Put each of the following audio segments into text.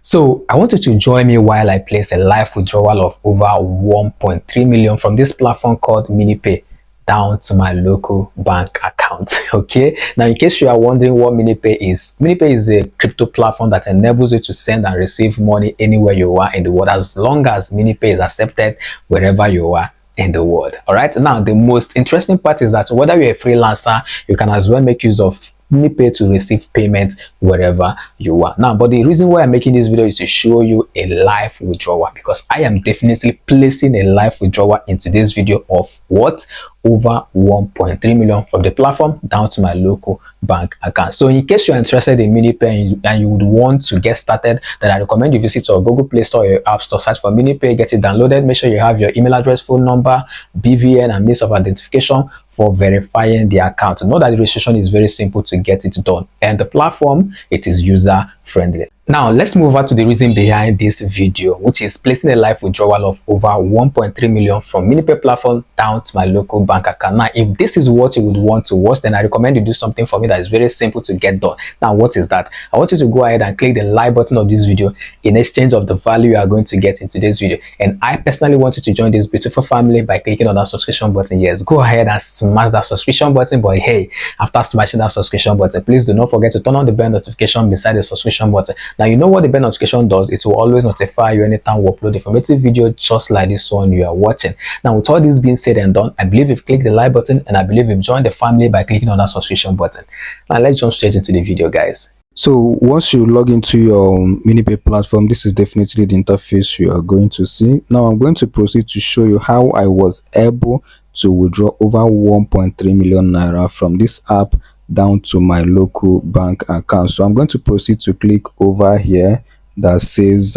So I want you to join me while I place a live withdrawal of over 1.3 million from this platform called Minipay down to my local bank account. Okay, now in case you are wondering what Minipay is a crypto platform that enables you to send and receive money anywhere you are in the world, as long as Minipay is accepted wherever you are in the world. All right, now the most interesting part is that whether you're a freelancer, you can as well make use of Minipay to receive payments wherever you are. Now, but the reason why I'm making this video is to show you a live withdrawal, because I am definitely placing a live withdrawal into this video of what? Over 1.3 million from the platform down to my local bank account. So in case you're interested in Minipay and you would want to get started, then I recommend you visit your Google Play Store or your App Store, search for Minipay, get it downloaded. Make sure you have your email address, phone number, BVN, and means of identification for verifying the account. Know that the registration is very simple to get it done, and the platform, it is user friendly. Now let's move on to the reason behind this video, which is placing a live withdrawal of over 1.3 million from Minipay platform down to my local bank account. Now, if this is what you would want to watch, then I recommend you do something for me that is very simple to get done. Now, what is that? I want you to go ahead and click the like button of this video in exchange of the value you are going to get in today's video. And I personally want you to join this beautiful family by clicking on that subscription button. Yes, go ahead and smash that subscription button. But hey, after smashing that subscription button, please do not forget to turn on the bell notification beside the subscription button. Now, you know what the bell notification does? It will always notify you anytime we upload informative video just like this one you are watching. Now, with all this being said and done, I believe you've clicked the like button, and I believe you've joined the family by clicking on that subscription button. Now, let's jump straight into the video, guys. So once you log into your Minipay platform, this is definitely the interface you are going to see. Now I'm going to proceed to show you how I was able to withdraw over 1.3 million naira from this app down to my local bank account. So I'm going to proceed to click over here that says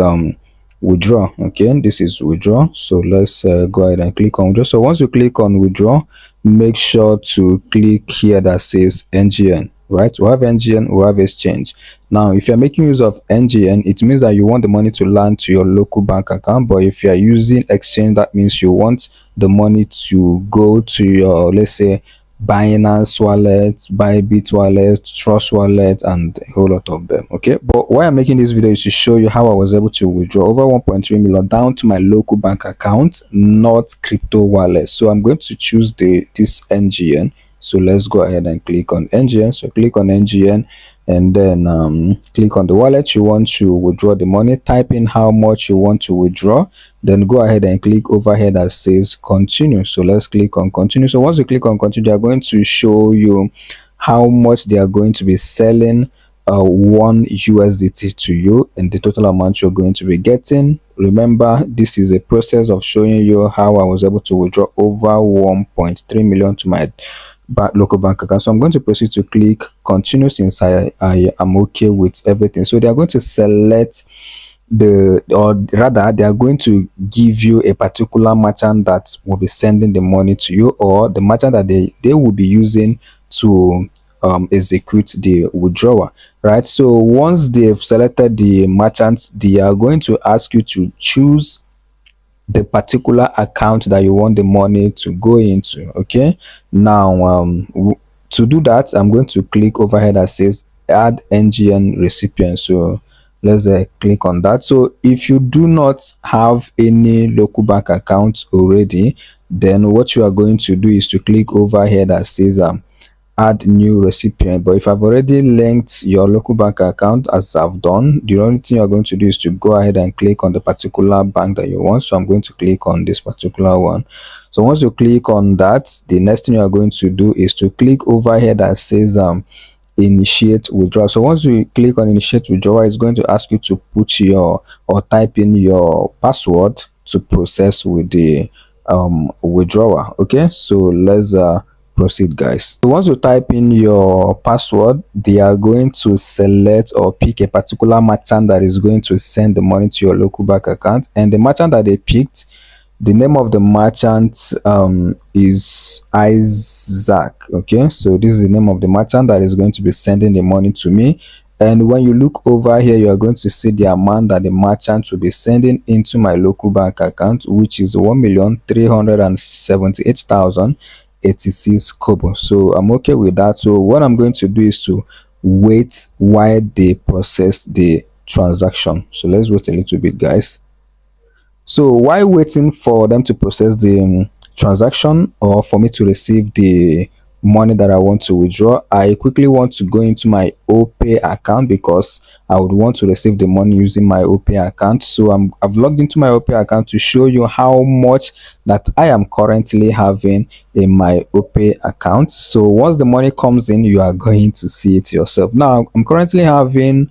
withdraw. Okay, this is withdraw. So let's go ahead and click on withdraw. So once you click on withdraw, make sure to click here that says NGN. Right, we have NGN, we have exchange. Now if you're making use of NGN, it means that you want the money to land to your local bank account. But if you're using exchange, that means you want the money to go to your, let's say, Binance wallet, Bybit wallet, Trust wallet, and a whole lot of them. Okay, but why I'm making this video is to show you how I was able to withdraw over 1.3 million down to my local bank account, not crypto wallet. So I'm going to choose this NGN. So let's go ahead and click on NGN. So click on NGN and then click on the wallet you want to withdraw the money. Type in how much you want to withdraw. Then go ahead and click over here that says continue. So let's click on continue. So once you click on continue, they are going to show you how much they are going to be selling one USDT to you and the total amount you're going to be getting. Remember, this is a process of showing you how I was able to withdraw over 1.3 million to my local bank account. So I'm going to proceed to click continue since I am okay with everything. So they are going to select or rather they are going to give you a particular merchant that will be sending the money to you, or the merchant that they will be using to execute the withdrawal. Right, so once they've selected the merchant, they are going to ask you to choose the particular account that you want the money to go into. Okay, now to do that, I'm going to click over here that says add NGN recipient. So let's click on that. So if you do not have any local bank account already, then what you are going to do is to click over here that says add new recipient. But if I've already linked your local bank account, as I've done, the only thing you're going to do is to go ahead and click on the particular bank that you want. So I'm going to click on this particular one. So once you click on that, the next thing you're going to do is to click over here that says initiate withdrawal. So once you click on initiate withdrawal, it's going to ask you to put your or type in your password to process with the withdrawal. Okay, so let's proceed, guys. So once you type in your password, they are going to select or pick a particular merchant that is going to send the money to your local bank account. And the merchant that they picked, the name of the merchant is Isaac. Okay, so this is the name of the merchant that is going to be sending the money to me. And when you look over here, you are going to see the amount that the merchant will be sending into my local bank account, which is 1,378,086 kobo. So I'm okay with that. So what I'm going to do is to wait while they process the transaction. So let's wait a little bit, guys. So while waiting for them to process the transaction, or for me to receive the money that I want to withdraw, I quickly want to go into my OPay account because I would want to receive the money using my OPay account. So I've logged into my OPay account to show you how much that I am currently having in my OPay account. So once the money comes in, you are going to see it yourself. Now I'm currently having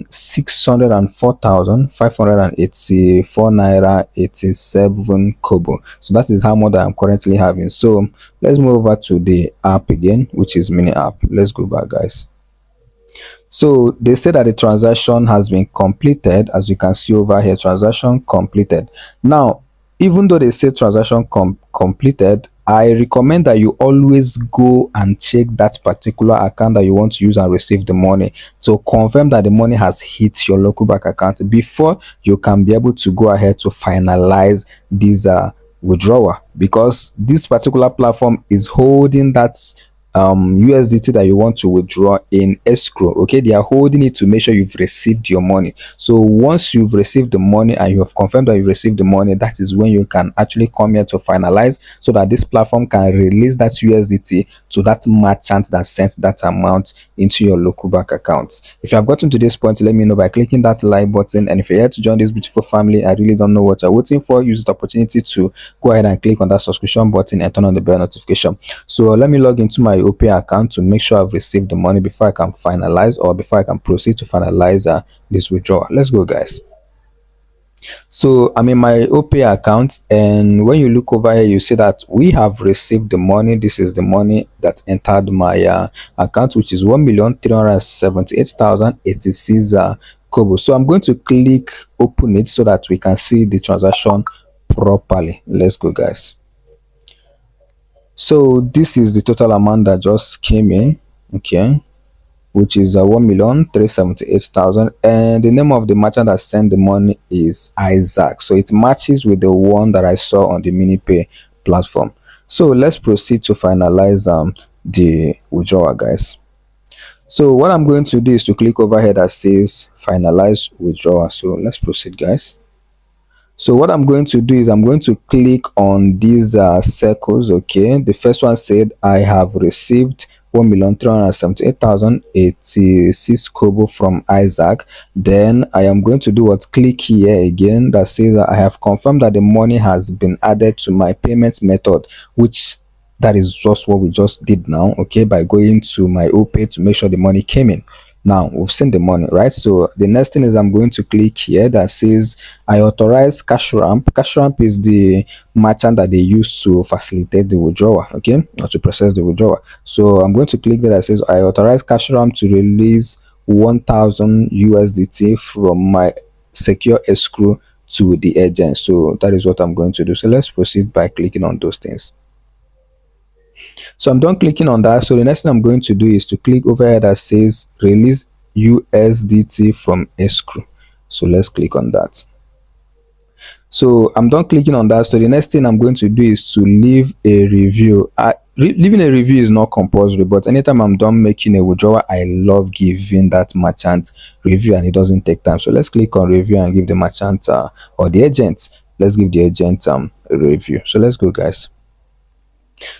604,584 naira 87 kobo. So that is how much I'm currently having. So let's move over to the app again, which is mini app. Let's go back, guys. So they say that the transaction has been completed. As you can see over here, transaction completed. Now, even though they say transaction completed, I recommend that you always go and check that particular account that you want to use and receive the money to confirm that the money has hit your local bank account before you can be able to go ahead to finalize this withdrawal, because this particular platform is holding that USDT that you want to withdraw in escrow. Okay, they are holding it to make sure you've received your money. So once you've received the money and you have confirmed that you received the money, that is when you can actually come here to finalize, so that this platform can release that USDT to that merchant that sent that amount into your local bank account. If you have gotten to this point, let me know by clicking that like button. And if you're here to join this beautiful family, I really don't know what you're waiting for. Use the opportunity to go ahead and click on that subscription button and turn on the bell notification. So let me log into my OPay account to make sure I've received the money before I can finalize, or before I can proceed to finalize this withdrawal. Let's go, guys. So I'm in my OPay account, and when you look over here, you see that we have received the money. This is the money that entered my account, which is 1,378,086 kobo. So I'm going to click open it so that we can see the transaction properly. Let's go, guys. So this is the total amount that just came in, okay, which is 1,378,000, and the name of the merchant that sent the money is Isaac. So it matches with the one that I saw on the Minipay platform. So let's proceed to finalize the withdrawal, guys. So what I'm going to do is to click over here that says finalize withdrawal. So let's proceed, guys. So what I'm going to do is I'm going to click on these circles. Okay, the first one said I have received 1,378,086 kobo from Isaac. Then I am going to do what, click here again that says that I have confirmed that the money has been added to my payment method, which that is just what we just did now, okay, by going to my OPay to make sure the money came in. Now we've seen the money, right? So the next thing is I'm going to click here that says I authorize cash ramp. Cash ramp is the merchant that they use to facilitate the withdrawal, okay, or to process the withdrawal. So I'm going to click there that says I authorize cash ramp to release 1,000 USDT from my secure escrow to the agent. So that is what I'm going to do. So let's proceed by clicking on those things. So I'm done clicking on that. So the next thing I'm going to do is to click over here that says release USDT from escrow. So let's click on that. So I'm done clicking on that. So the next thing I'm going to do is to leave a review. Leaving a review is not compulsory, but anytime I'm done making a withdrawal, I love giving that merchant review, and it doesn't take time. So let's click on review and give the merchant or the agent. Let's give the agent a review. So let's go, guys.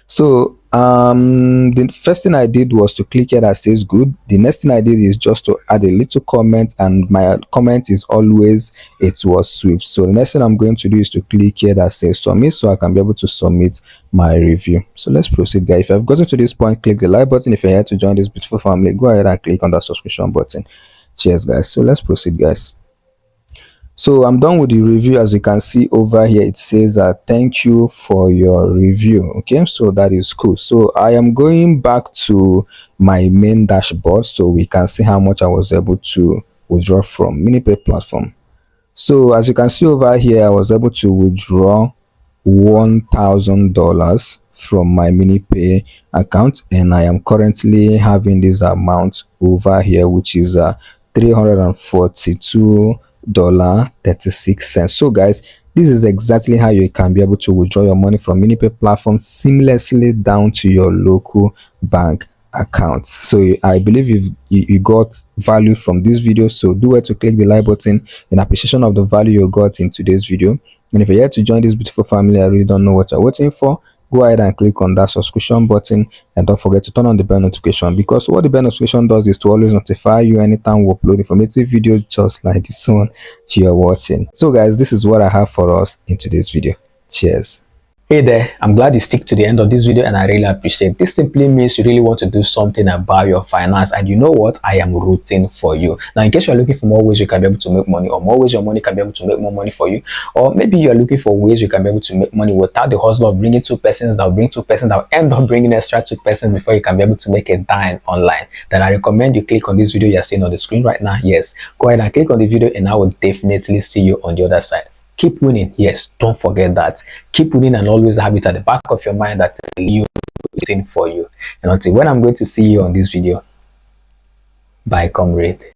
So the first thing I did was to click here that says good. The next thing I did is just to add a little comment, and my comment is always it was swift. So the next thing I'm going to do is to click here that says submit, so I can be able to submit my review. So let's proceed, guys. If I've gotten to this point, click the like button. If you're here to join this beautiful family, go ahead and click on that subscription button. Cheers, guys. So let's proceed, guys. So I'm done with the review. As you can see over here, it says thank you for your review. Okay, so that is cool. So I am going back to my main dashboard so we can see how much I was able to withdraw from Minipay platform. So as you can see over here, I was able to withdraw $1,000 from my Minipay account, and I am currently having this amount over here, which is 342.36. So guys, this is exactly how you can be able to withdraw your money from Minipay platform seamlessly down to your local bank account. So I believe you got value from this video, so do well to click the like button in appreciation of the value you got in today's video. And if you're here to join this beautiful family, I really don't know what you're waiting for. Go ahead and click on that subscription button, and don't forget to turn on the bell notification, because what the bell notification does is to always notify you anytime we upload informative videos just like this one you are watching. So guys, this is what I have for us in today's video. Cheers. Hey there, I'm glad you stick to the end of this video and I really appreciate. This simply means you really want to do something about your finance, and you know what? I am rooting for you. Now, in case you're looking for more ways you can be able to make money, or more ways your money can be able to make more money for you, or maybe you're looking for ways you can be able to make money without the hustle of bringing two persons that will bring two persons that will end up bringing extra two persons before you can be able to make a dime online, then I recommend you click on this video you're seeing on the screen right now. Yes, go ahead and click on the video and I will definitely see you on the other side. Keep winning. Yes, don't forget that. Keep winning and always have it at the back of your mind that you waiting for you. And until when I'm going to see you on this video, bye, comrade.